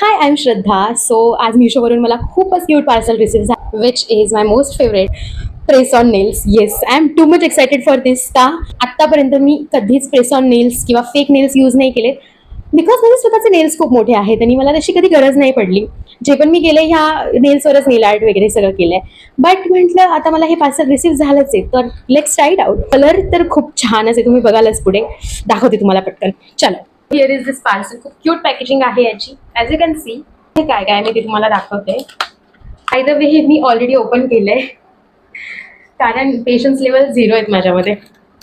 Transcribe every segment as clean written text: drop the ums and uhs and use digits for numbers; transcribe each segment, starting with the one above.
High, I am Shraddha. So आज मिशोवरून मला खूपच क्यूट पार्सल रिसीव्ह झालं, which is my most favourite press on nails. Yes, I am too much excited for this. का आत्तापर्यंत मी कधीच प्रेस ऑन नेल्स किंवा फेक नेल्स यूज नाही केले, बिकॉज माझे स्वतःचे नेल्स खूप मोठे आहेत आणि मला तशी कधी गरज नाही पडली. जे पण मी केले ह्या नेल्सवरच नेल आर्ट वगैरे सगळं केलंय. बट म्हटलं आता मला हे पार्सल रिसीव्ह झालंच आहे, तर let's try it out. Colour तर खूप छानच आहे, तुम्ही बघालच पुढे. दाखवते तुम्हाला पटकन. चलो, हिअर इज दिस पार्सल. खूप क्यूट पॅकेजिंग आहे याची. ॲज यू कॅन सी हे काय काय मी ते तुम्हाला दाखवते. बाय द वे हे मी ऑलरेडी ओपन केलंय, कारण पेशन्स लेवल 0 आहेत माझ्यामध्ये.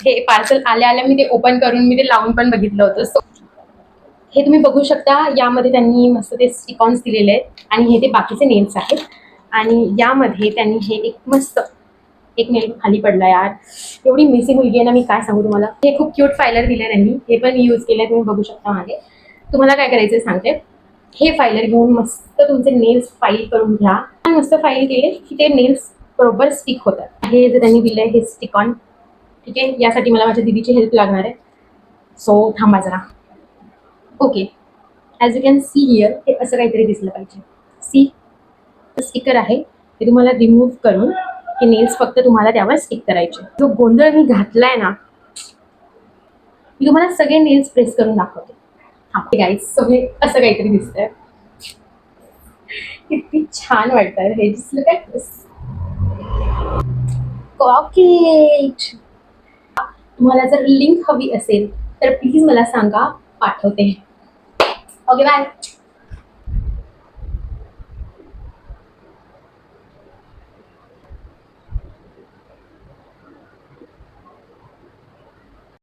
हे पार्सल आल्या आल्या मी ते ओपन करून मी ते लावून पण बघितलं होतं. सो हे तुम्ही बघू शकता, यामध्ये त्यांनी मस्त ते स्टिकॉन्स दिलेले आहेत आणि हे ते बाकीचे नेल्स आहेत. आणि यामध्ये त्यांनी हे एक मस्त एक नेल खाली पडला यार, एवढी मेसी मुलगी आहे ना, मी काय सांगू तुम्हाला. हे खूप क्यूट फायलर दिले त्यांनी, हे पण यूज केले, तुम्ही बघू शकता मागे. तुम्हाला काय करायचं सांगते. हे फायलर घेऊन मस्त तुमचे नेल्स फाईल करून घ्या. मस्त फाईल केले की ते नेल्स बरोबर स्टिक होतात. हे जे त्यांनी दिलंय हे स्टिक ऑन, ठीक आहे. यासाठी मला माझ्या दीदीची हेल्प लागणार आहे. सो थांबा जरा. Okay, as you can see here, हे असं काहीतरी दिसलं पाहिजे. सी स्टिकर आहे, ते तुम्हाला रिमूव्ह करून हे नेल्स फक्त तुम्हाला त्यावर स्टिक करायचे. जो गोंधळ मी घातलाय ना, मी तुम्हाला सगळे नेल्स प्रेस करून दाखवते. हा गाईज, सगळे असं काहीतरी दिसतंय. किती छान वाटतंय हे. दिसलं काय कॉकेट. तुम्हाला जर लिंक हवी असेल तर प्लीज मला सांगा, पाठवते. Okay, bye.